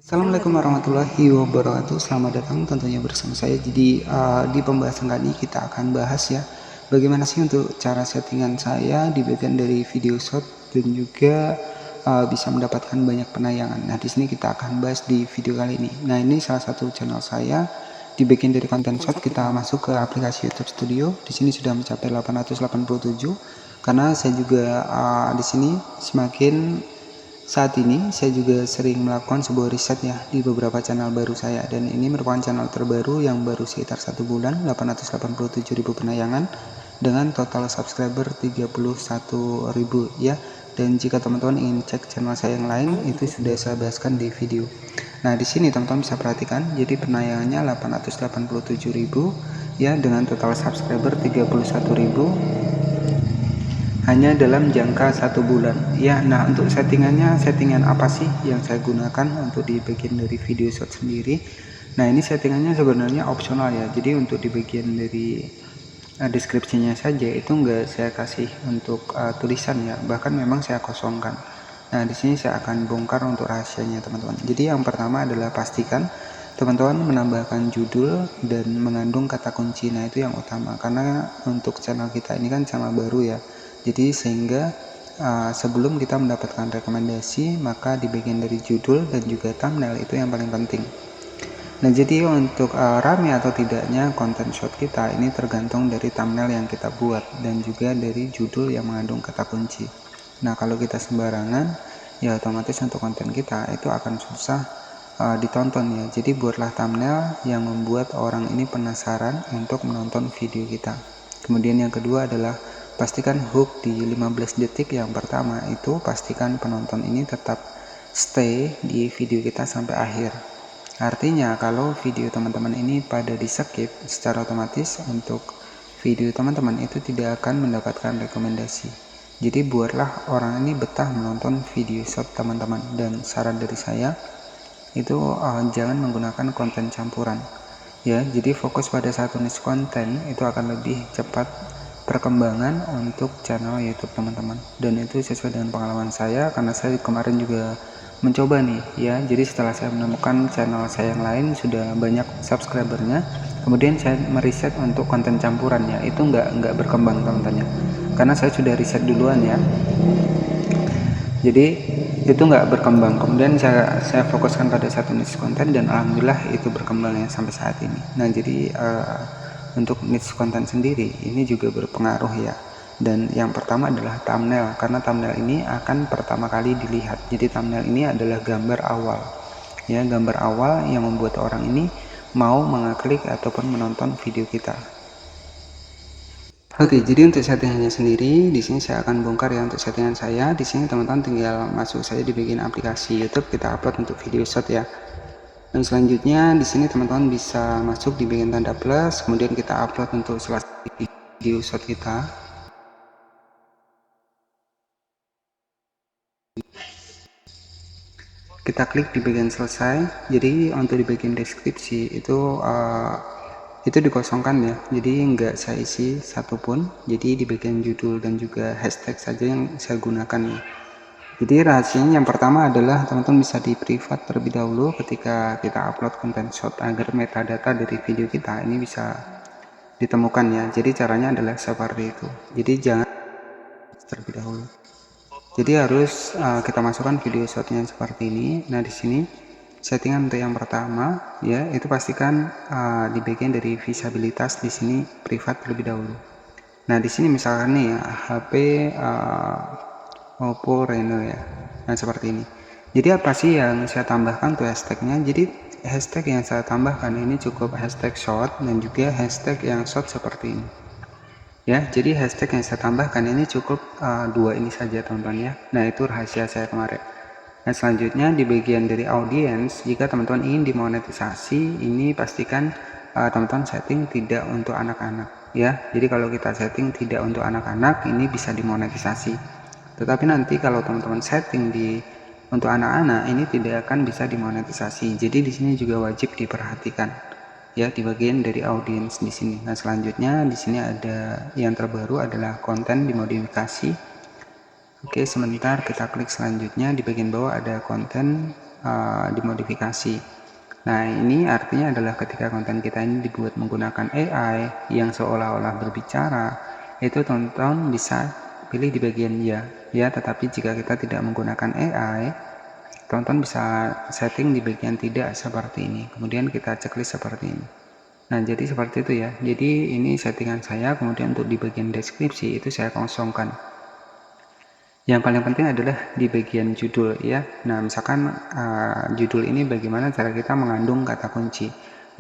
Assalamualaikum warahmatullahi wabarakatuh. Selamat datang tentunya bersama saya. Jadi di pembahasan kali ini kita akan bahas ya, bagaimana sih untuk cara settingan saya di bagian dari video shot dan juga bisa mendapatkan banyak penayangan. Nah, di sini kita akan bahas di video kali ini. Nah, ini salah satu channel saya. Di bagian dari konten shot kita masuk ke aplikasi YouTube Studio. Di sini sudah mencapai 887 karena saya juga di sini semakin saat ini saya juga sering melakukan sebuah riset ya di beberapa channel baru saya, dan ini merupakan channel terbaru yang baru sekitar 1 bulan, 887.000 penayangan dengan total subscriber 31.000 ya. Dan jika teman-teman ingin cek channel saya yang lain, itu sudah saya bahaskan di video. Nah, di sini teman-teman bisa perhatikan, jadi penayangannya 887.000 ya, dengan total subscriber 31.000 hanya dalam jangka 1 bulan ya. Nah, untuk settingan apa sih yang saya gunakan untuk di bagian dari video shot sendiri? Nah, ini settingannya sebenarnya opsional ya, jadi untuk di bagian dari deskripsinya saja itu enggak saya kasih untuk tulisan ya, bahkan memang saya kosongkan. Nah, di sini saya akan bongkar untuk rahasianya teman-teman. Jadi yang pertama adalah pastikan teman-teman menambahkan judul dan mengandung kata kunci. Nah, itu yang utama, karena untuk channel kita ini kan channel baru ya, jadi sehingga sebelum kita mendapatkan rekomendasi, maka di bagian dari judul dan juga thumbnail itu yang paling penting. Nah, jadi untuk rame atau tidaknya konten shot kita ini tergantung dari thumbnail yang kita buat dan juga dari judul yang mengandung kata kunci. Nah, kalau kita sembarangan ya otomatis untuk konten kita itu akan susah ditonton ya. Jadi buatlah thumbnail yang membuat orang ini penasaran untuk menonton video kita. Kemudian yang kedua adalah pastikan hook di 15 detik yang pertama, itu pastikan penonton ini tetap stay di video kita sampai akhir. Artinya kalau video teman-teman ini pada di skip, secara otomatis untuk video teman-teman itu tidak akan mendapatkan rekomendasi. Jadi buatlah orang ini betah menonton video shot teman-teman. Dan saran dari saya itu jangan menggunakan konten campuran ya. Jadi fokus pada satu niche konten, itu akan lebih cepat perkembangan untuk channel YouTube teman-teman, dan itu sesuai dengan pengalaman saya karena saya kemarin juga mencoba nih ya. Jadi setelah saya menemukan channel saya yang lain sudah banyak subscribernya, kemudian saya meriset untuk konten campuran ya, itu nggak berkembang teman-teman, karena saya sudah riset duluan ya, jadi itu nggak berkembang. Kemudian saya fokuskan pada satu niche konten dan alhamdulillah itu berkembangnya sampai saat ini. Nah, jadi untuk niche konten sendiri ini juga berpengaruh ya. Dan yang pertama adalah thumbnail, karena thumbnail ini akan pertama kali dilihat. Jadi thumbnail ini adalah gambar awal ya, gambar awal yang membuat orang ini mau mengklik ataupun menonton video kita. Oke, jadi untuk settingannya sendiri di sini saya akan bongkar ya. Untuk settingan saya di sini teman-teman tinggal masuk saja di bagian aplikasi YouTube, kita upload untuk video shot ya. Dan selanjutnya di sini teman-teman bisa masuk di bagian tanda plus, kemudian kita upload untuk selesai video shot kita. Kita klik di bagian selesai. Jadi untuk di bagian deskripsi itu dikosongkan ya, jadi enggak saya isi satupun. Jadi di bagian judul dan juga hashtag saja yang saya gunakan ya. Jadi rahasianya yang pertama adalah teman-teman bisa di privat terlebih dahulu ketika kita upload konten shot, agar metadata dari video kita ini bisa ditemukan ya. Jadi caranya adalah seperti itu. Jadi jangan terlebih dahulu. Jadi harus kita masukkan video shotnya seperti ini. Nah, di sini settingan untuk yang pertama ya, itu pastikan di bagian dari visabilitas di sini privat terlebih dahulu. Nah, di sini misalkan nih ya, HP Oppo Reno ya. Nah, seperti ini. Jadi apa sih yang saya tambahkan tuh hashtagnya? Jadi hashtag yang saya tambahkan ini cukup hashtag short dan juga hashtag yang short seperti ini ya. Jadi hashtag yang saya tambahkan ini cukup dua ini saja teman-teman ya. Nah, itu rahasia saya kemarin. Nah, selanjutnya di bagian dari audience, jika teman-teman ingin dimonetisasi, ini pastikan teman-teman setting tidak untuk anak-anak ya. Jadi kalau kita setting tidak untuk anak-anak, ini bisa dimonetisasi. Tetapi nanti kalau teman-teman setting untuk anak-anak, ini tidak akan bisa dimonetisasi. Jadi di sini juga wajib diperhatikan ya, di bagian dari audience di sini. Nah, selanjutnya di sini ada yang terbaru adalah konten dimodifikasi. Oke, sebentar kita klik selanjutnya. Di bagian bawah ada konten dimodifikasi. Nah, ini artinya adalah ketika konten kita ini dibuat menggunakan AI yang seolah-olah berbicara, itu teman-teman bisa pilih di bagian ya, tetapi jika kita tidak menggunakan AI, teman-teman bisa setting di bagian tidak seperti ini. Kemudian kita checklist seperti ini. Nah, jadi seperti itu ya. Jadi ini settingan saya, kemudian untuk di bagian deskripsi itu saya kosongkan. Yang paling penting adalah di bagian judul ya. Nah, misalkan judul ini bagaimana cara kita mengandung kata kunci.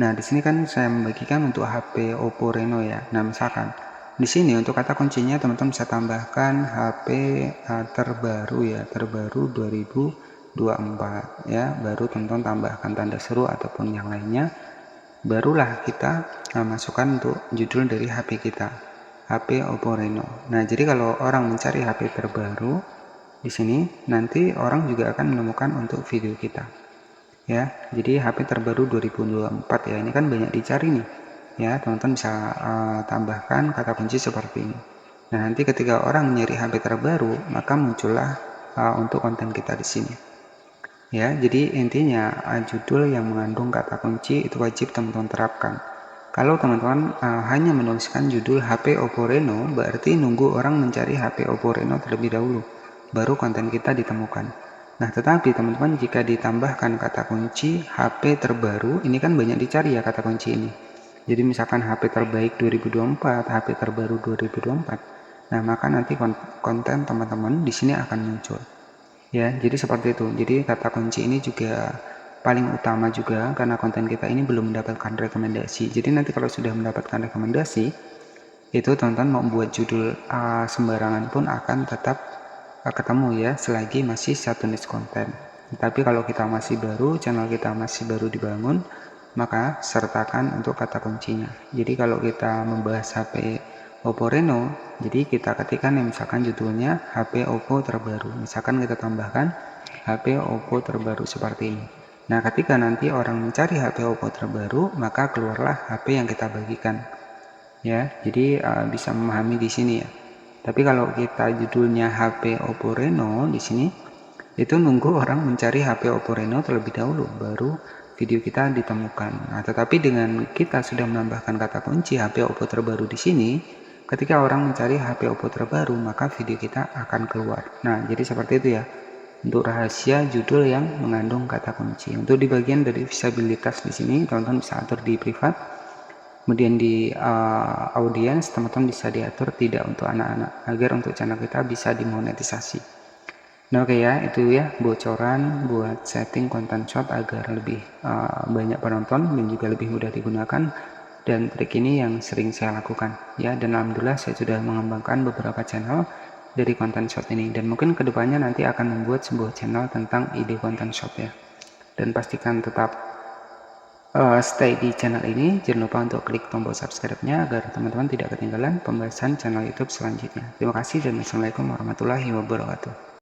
Nah, di sini kan saya membagikan untuk HP Oppo Reno ya. Nah, misalkan di sini untuk kata kuncinya teman-teman bisa tambahkan HP terbaru ya, terbaru 2024 ya. Baru teman-teman tambahkan tanda seru ataupun yang lainnya. Barulah kita masukkan untuk judul dari HP kita. HP Oppo Reno. Nah, jadi kalau orang mencari HP terbaru di sini, nanti orang juga akan menemukan untuk video kita. Ya, jadi HP terbaru 2024 ya. Ini kan banyak dicari nih. Ya, teman-teman bisa tambahkan kata kunci seperti ini. Nah, nanti ketika orang mencari HP terbaru, maka muncullah untuk konten kita di sini. Ya, jadi intinya judul yang mengandung kata kunci itu wajib teman-teman terapkan. Kalau teman-teman hanya menuliskan judul HP Oppo Reno, berarti nunggu orang mencari HP Oppo Reno terlebih dahulu, baru konten kita ditemukan. Nah, tetapi teman-teman jika ditambahkan kata kunci HP terbaru, ini kan banyak dicari ya kata kunci ini. Jadi misalkan HP terbaik 2024, HP terbaru 2024. Nah, maka nanti konten teman-teman di sini akan muncul. Ya, jadi seperti itu. Jadi kata kunci ini juga paling utama juga karena konten kita ini belum mendapatkan rekomendasi. Jadi nanti kalau sudah mendapatkan rekomendasi, itu teman-teman mau buat judul sembarangan pun akan tetap ketemu ya, selagi masih satu niche konten. Tapi kalau kita masih baru, channel kita masih baru dibangun, maka sertakan untuk kata kuncinya. Jadi kalau kita membahas HP Oppo Reno, jadi kita ketikkan yang misalkan judulnya HP Oppo terbaru. Misalkan kita tambahkan HP Oppo terbaru seperti ini. Nah, ketika nanti orang mencari HP Oppo terbaru, maka keluarlah HP yang kita bagikan. Ya, jadi bisa memahami di sini ya. Tapi kalau kita judulnya HP Oppo Reno di sini, itu nunggu orang mencari HP Oppo Reno terlebih dahulu, baru video kita ditemukan. Nah, tetapi dengan kita sudah menambahkan kata kunci HP Oppo terbaru di sini, ketika orang mencari HP Oppo terbaru, maka video kita akan keluar. Nah, jadi seperti itu ya. Untuk rahasia judul yang mengandung kata kunci. Untuk di bagian dari visabilitas di sini, teman-teman bisa atur di privat. Kemudian di audience, teman-teman bisa diatur tidak untuk anak-anak, agar untuk channel kita bisa dimonetisasi. Nah, oke ya, itu ya bocoran buat setting konten short agar lebih banyak penonton dan juga lebih mudah digunakan. Dan trik ini yang sering saya lakukan ya, dan alhamdulillah saya sudah mengembangkan beberapa channel dari konten short ini, dan mungkin kedepannya nanti akan membuat sebuah channel tentang ide konten short ya. Dan pastikan tetap stay di channel ini. Jangan lupa untuk klik tombol subscribe-nya agar teman-teman tidak ketinggalan pembahasan channel YouTube selanjutnya. Terima kasih dan assalamualaikum warahmatullahi wabarakatuh.